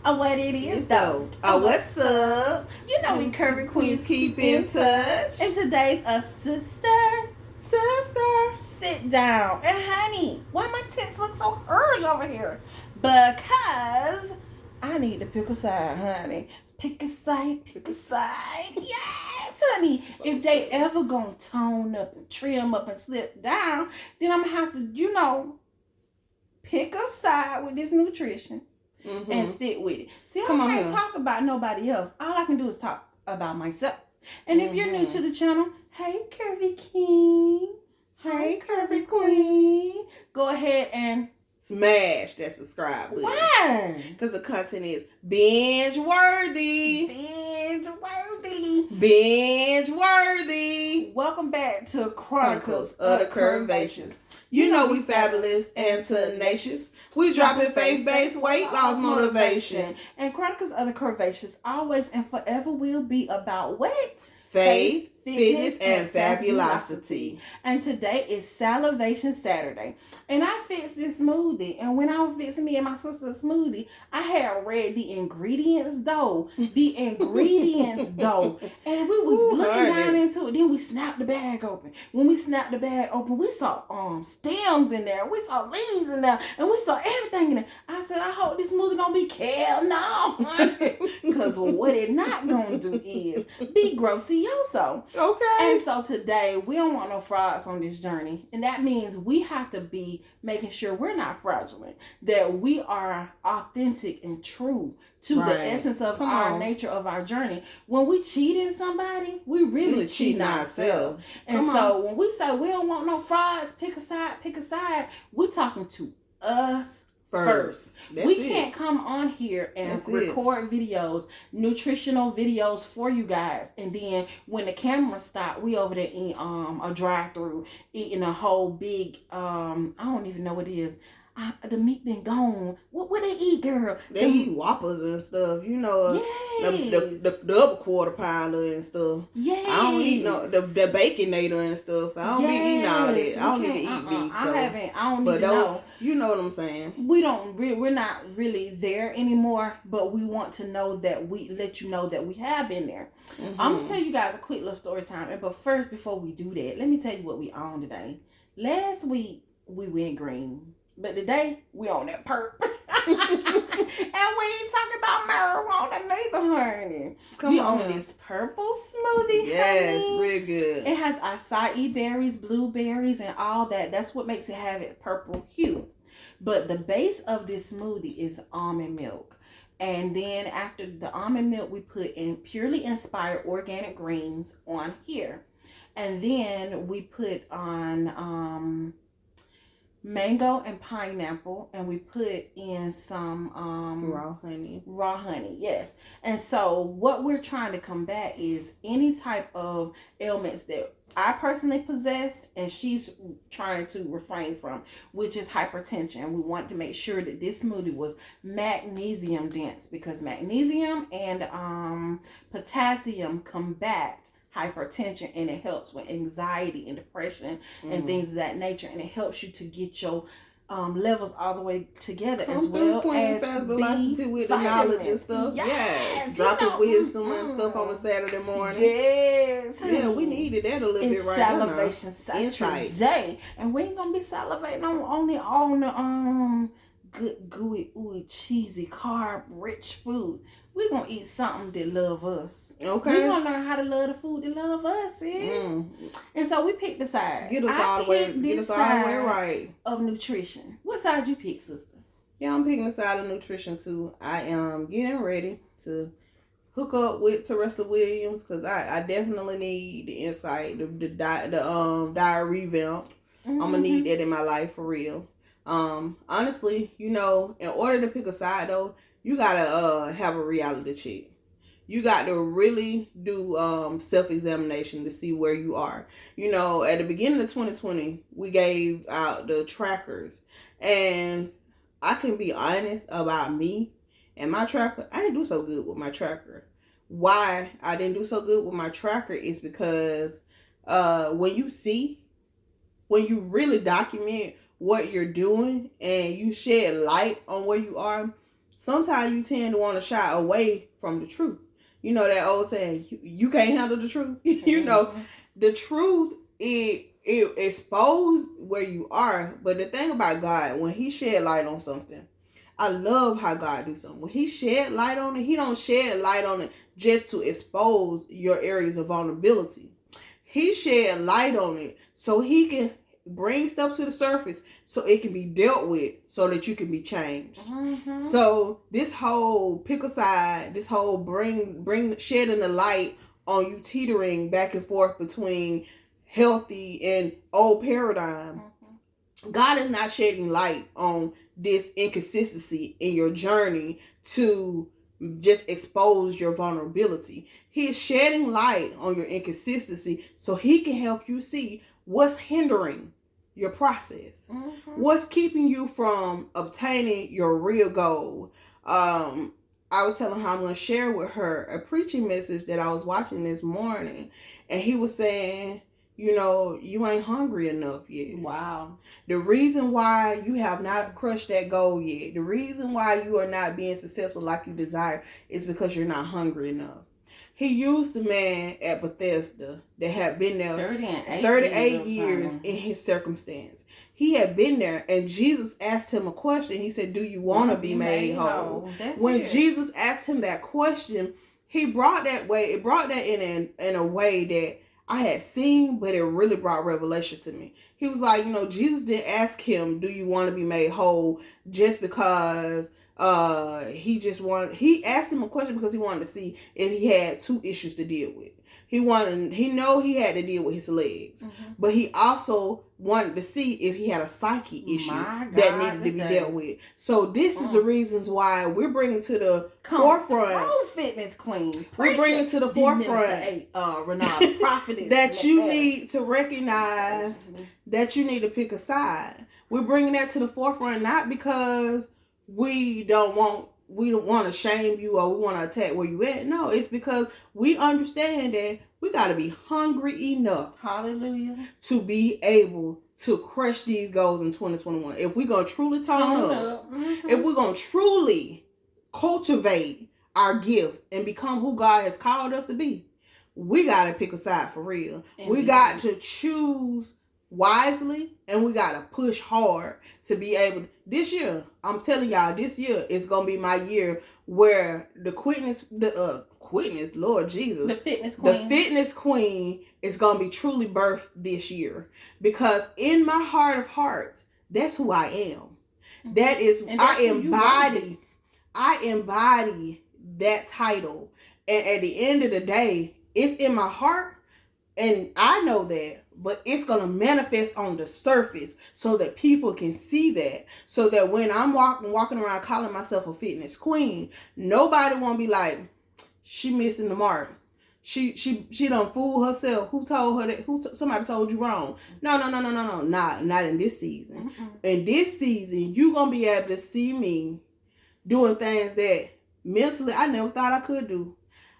What it is, though. What's up? You know we Curvy Queens keep in touch. And today's a sister sit down. And honey, why my tits look so urged over here? Because I need to pick a side, honey. Pick a side. Yes, honey. If they ever gonna tone up and trim up and slip down, then I'm gonna have to, pick a side with this nutrition. Mm-hmm. And stick with it. See, I can't talk about nobody else. All I can do is talk about myself. And if you're new to the channel, hey, Curvy King. Hey, Curvy Queen. Go ahead and smash that subscribe button. Why? Because the content is binge worthy. Welcome back to Chronicles of The Curvaceous. You know we fabulous and tenacious. We dropping faith-based weight loss motivation. And Chronicles of The Curvaceous always and forever will be about what? Faith, fitness, and fabulosity. And today is Salivation Saturday. And I fixed this smoothie. And when I was fixing me and my sister's smoothie, I had read the ingredients, though. And we was looking down into it. Then we snapped the bag open. When we snapped the bag open, we saw stems in there. We saw leaves in there. And we saw everything in there. I said, I hope this smoothie don't be kale. No. Because what it not going to do is be grossioso. Okay. And so today, we don't want no frauds on this journey. And that means we have to be making sure we're not fraudulent. That we are authentic and true to the essence of our nature of our journey. When we cheating somebody, we really cheating ourselves. And so when we say we don't want no frauds, pick a side, we're talking to us first. We can't come on here and record videos, nutritional videos for you guys, and then when the camera stop, we over there eating a drive-through, eating a whole big I don't even know what it is. The meat been gone. What they eat, girl? They eat Whoppers and stuff. The double quarter pounder and stuff. Yes. I don't eat the Baconator and stuff. I don't be eating all that. I don't even eat meat. I don't even know. You know what I'm saying? We're not really there anymore, but we want to know that we let you know that we have been there. Mm-hmm. I'm gonna tell you guys a quick little story time. But first, before we do that, let me tell you what we on today. Last week we went green. But today, we on that perp. And we ain't talking about marijuana neither, honey. We on this purple smoothie, yes, honey. Real good. It has acai berries, blueberries, and all that. That's what makes it have its purple hue. But the base of this smoothie is almond milk. And then after the almond milk, we put in purely inspired organic greens on here. And then we put on mango and pineapple, and we put in some raw honey, yes. And so what we're trying to combat is any type of ailments that I personally possess and she's trying to refrain from, which is hypertension. We want to make sure that this smoothie was magnesium dense, because magnesium and potassium combat hypertension, and it helps with anxiety and depression and things of that nature, and it helps you to get your levels all the way together as well Queen Fabulousity with the knowledge and stuff. Yes. Dropping wisdom and stuff on a Saturday morning. Yes. Yeah, we needed that a little bit right now. Salivation Saturday. And we ain't gonna be salivating on the good, gooey, ooey, cheesy, carb-rich food. We're going to eat something that love us. Okay. We're going to learn how to love the food that love us, sis. And so we picked the side. Get us all the way right. Of nutrition. What side you pick, sister? Yeah, I'm picking the side of nutrition, too. I am getting ready to hook up with Teresa Williams, because I definitely need the insight, the diet revamp. I'm going to need that in my life, for real. Honestly, in order to pick a side, though, you gotta have a reality check. You got to really do self-examination to see where you are. At the beginning of 2020, we gave out the trackers. And I can be honest about me and my tracker. I didn't do so good with my tracker. Why I didn't do so good with my tracker is because when you really document what you're doing and you shed light on where you are, sometimes you tend to want to shy away from the truth. You know that old saying, you can't handle the truth. You know, the truth, it expose where you are. But the thing about God, when he shed light on something, I love how God do something. When he shed light on it, he don't shed light on it just to expose your areas of vulnerability. He shed light on it so he can bring stuff to the surface so it can be dealt with so that you can be changed. So this whole pick a side, this whole bring shedding the light on you teetering back and forth between healthy and old paradigm. God is not shedding light on this inconsistency in your journey to just expose your vulnerability. He is shedding light on your inconsistency so he can help you see what's hindering your process. What's keeping you from obtaining your real goal. I was telling her I'm going to share with her a preaching message that I was watching this morning, and he was saying, you know, you ain't hungry enough yet. Wow. The reason why you have not crushed that goal yet, the reason why you are not being successful like you desire, is because you're not hungry enough. He used the man at Bethesda that had been there 38 years in his circumstance. He had been there, and Jesus asked him a question. He said, do you want to be made whole? When Jesus asked him that question, he brought that in a way that I had seen, but it really brought revelation to me. He was like, you know, Jesus didn't ask him, do you want to be made whole, just because he asked him a question because he wanted to see if he had two issues to deal with. He had to deal with his legs, but he also wanted to see if he had a psyche issue that needed to be dealt with. So this is the reasons why we're bringing to the forefront. Fitness queen. We're bringing to the forefront, Renata, prophetess, that you need to recognize that you need to pick a side. We're bringing that to the forefront not because we don't want to shame you or we want to attack where you at. No, it's because we understand that we got to be hungry enough, hallelujah, to be able to crush these goals in 2021. If we're going to truly tone up, if we're going to truly cultivate our gift and become who God has called us to be, we got to pick a side for real. Indeed. We got to choose wisely, and we got to push hard to be able to. This year, I'm telling y'all, this year is going to be my year where the Lord Jesus, the fitness queen is going to be truly birthed this year, because in my heart of hearts, that's who I am. That is, I embody that title. And at the end of the day, it's in my heart, and I know that, but it's going to manifest on the surface so that people can see that. So that when I'm walking around calling myself a fitness queen, nobody won't be like, she missing the mark. She done fooled herself. Who told her that? Somebody told you wrong. No. Not in this season. In this season, you going to be able to see me doing things that mentally I never thought I could do.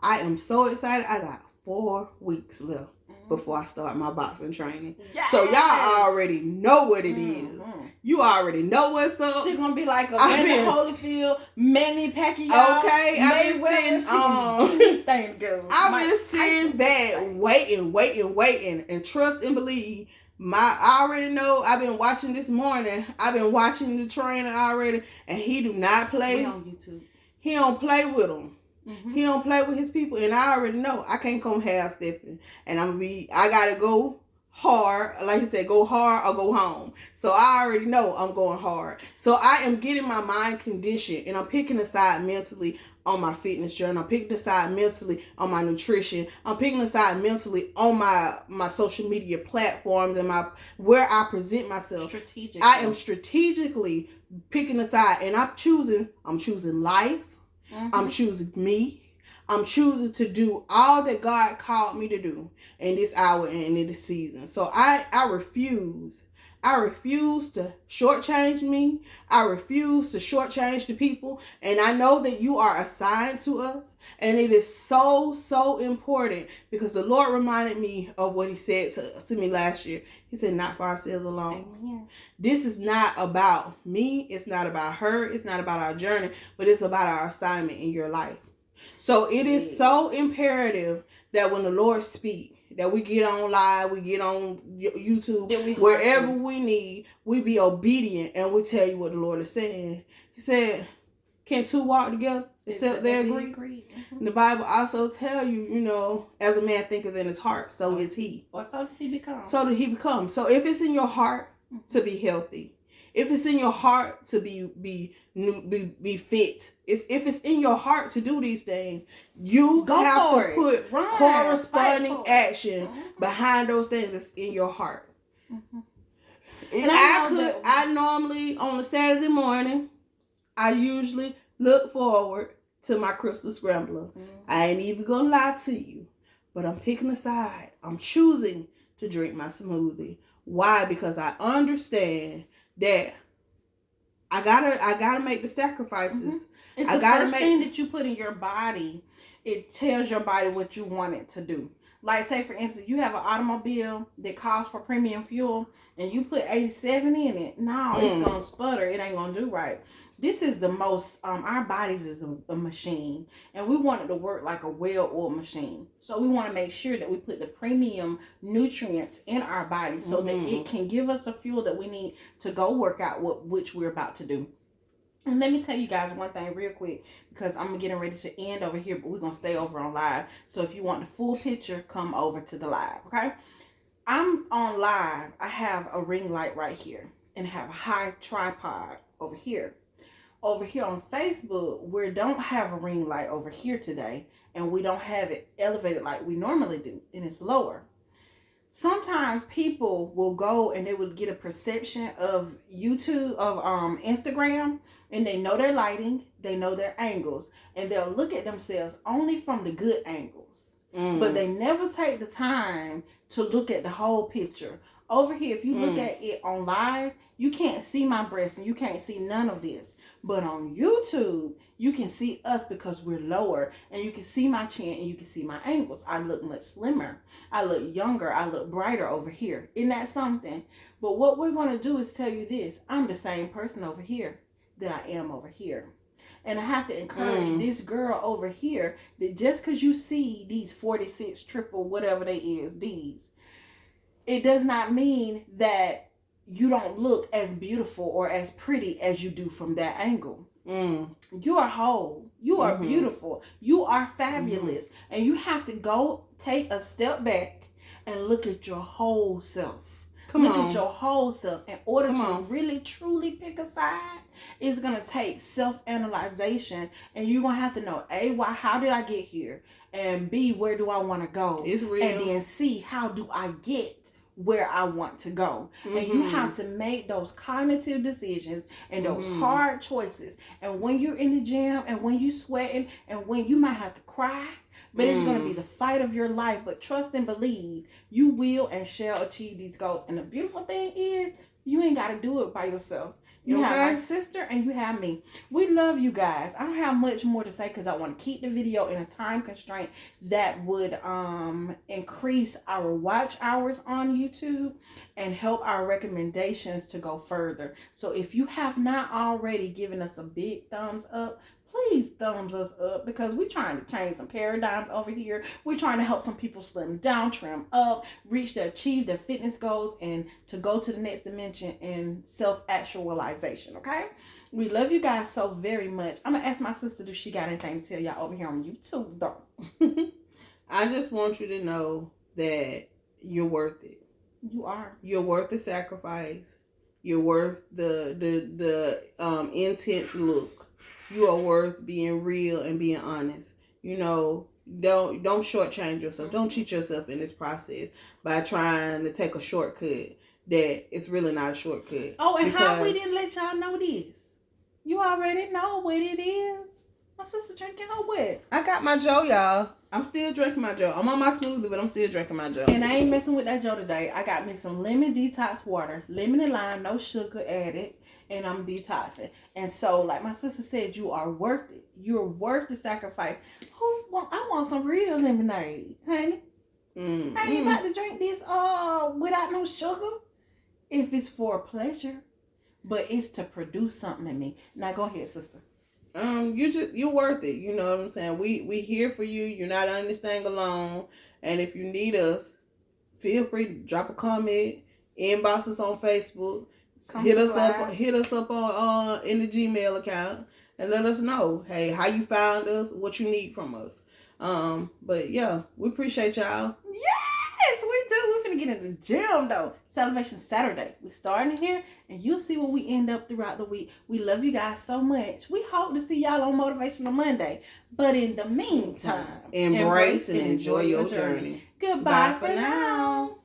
I am so excited. I got 4 weeks left before I start my boxing training. Yes. So y'all already know what it is. You already know what's up. She's gonna be like a Randy Holyfield, Manny Pacquiao. Okay, I've been sitting back, waiting, and trust and believe. I already know. I've been watching this morning. I've been watching the trainer already, and he do not play. We on YouTube. He don't play with them. He don't play with his people, and I already know I can't come half stepping, and I gotta go hard. Like he said, go hard or go home. So I already know I'm going hard. So I am getting my mind conditioned, and I'm picking a side mentally on my fitness journey. I'm picking a side mentally on my nutrition. I'm picking a side mentally on my social media platforms and where I present myself. I am strategically picking a side, and I'm choosing life. I'm choosing me. I'm choosing to do all that God called me to do in this hour and in this season. So I refuse I refuse to shortchange me. I refuse to shortchange the people. And I know that you are assigned to us. And it is so, so important because the Lord reminded me of what he said to me last year. He said, not for ourselves alone. Amen. This is not about me. It's not about her. It's not about our journey, but it's about our assignment in your life. So it is so imperative that when the Lord speaks, that we get on live, we get on YouTube, wherever we need, we be obedient and we tell you what the Lord is saying. He said, can two walk together except they agree? Mm-hmm. The Bible also tell you, you know, as a man thinketh in his heart, so is he. Or so does he become. So did he become. So if it's in your heart to be healthy, if it's in your heart to be fit, if it's in your heart to do these things, you have to put corresponding action behind those things that's in your heart. Mm-hmm. And I normally on a Saturday morning, I usually look forward to my crystal scrambler. Mm-hmm. I ain't even gonna lie to you, but I'm picking a side. I'm choosing to drink my smoothie. Why? Because I understand that I gotta make the sacrifices. Mm-hmm. It's the first thing that you put in your body. It tells your body what you want it to do. Like, say, for instance, you have an automobile that calls for premium fuel and you put 87 in it. No, it's going to sputter. It ain't going to do right. This is the most, our bodies is a machine. And we want it to work like a well-oiled machine. So we want to make sure that we put the premium nutrients in our body so that it can give us the fuel that we need to go work out which we're about to do. And let me tell you guys one thing real quick, because I'm getting ready to end over here, but we're going to stay over on live. So if you want the full picture, come over to the live, okay? I'm on live. I have a ring light right here and have a high tripod over here. Over here on Facebook, we don't have a ring light over here today, and we don't have it elevated like we normally do, and it's lower. Sometimes people will go and they will get a perception of YouTube, of Instagram, and they know their lighting, they know their angles, and they'll look at themselves only from the good angles. But they never take the time to look at the whole picture. Over here, if you look at it on live, you can't see my breasts and you can't see none of this. But on YouTube, you can see us because we're lower, and you can see my chin and you can see my angles. I look much slimmer. I look younger. I look brighter over here. Isn't that something? But what we're going to do is tell you this. I'm the same person over here that I am over here. And I have to encourage this girl over here that just because you see these 46 triple whatever they is, these, it does not mean that you don't look as beautiful or as pretty as you do from that angle. You are whole. You are beautiful. You are fabulous. And you have to go take a step back and look at your whole self. Look at your whole self. In order to really, truly pick a side, it's going to take self-analyzation. And you're going to have to know, A, why, how did I get here? And B, where do I want to go? It's real. And then C, how do I get where I want to go? And you have to make those cognitive decisions and those hard choices. And when you're in the gym and when you're sweating and when you might have to cry, but it's going to be the fight of your life. But trust and believe you will and shall achieve these goals. And the beautiful thing is, you ain't got to do it by yourself. You have my sister and you have me. We love you guys. I don't have much more to say because I want to keep the video in a time constraint that would increase our watch hours on YouTube and help our recommendations to go further. So if you have not already given us a big thumbs up, please thumbs us up, because we're trying to change some paradigms over here. We're trying to help some people slim down, trim up, achieve their fitness goals, and to go to the next dimension in self-actualization, okay? We love you guys so very much. I'm going to ask my sister, does she got anything to tell y'all over here on YouTube, though? I just want you to know that you're worth it. You are. You're worth the sacrifice. You're worth the intense look. You are worth being real and being honest. You know, don't shortchange yourself. Don't cheat yourself in this process by trying to take a shortcut that it's really not a shortcut. Oh, and how we didn't let y'all know this? You already know what it is. My sister drinking her what? I got my Joe, y'all. I'm still drinking my Joe. I'm on my smoothie, but I'm still drinking my Joe. And I ain't messing with that Joe today. I got me some lemon detox water, lemon and lime, no sugar added, and I'm detoxing. And so, like my sister said, you are worth it. You're worth the sacrifice. I want some real lemonade, honey. I ain't about to drink this without no sugar. If it's for pleasure, but it's to produce something in me. Now go ahead, sister. You're worth it. You know what I'm saying? We here for you. You're not on this thing alone. And if you need us, feel free to drop a comment, inbox us on Facebook, hit us up on in the Gmail account, and let us know, hey, how you found us, what you need from us. But yeah, we appreciate y'all. Yes, we do. We're finna get in the gym though. Celebration Saturday. We starting here, and you'll see where we end up throughout the week. We love you guys so much. We hope to see y'all on Motivational Monday. But in the meantime, embrace and enjoy your journey. Goodbye for now.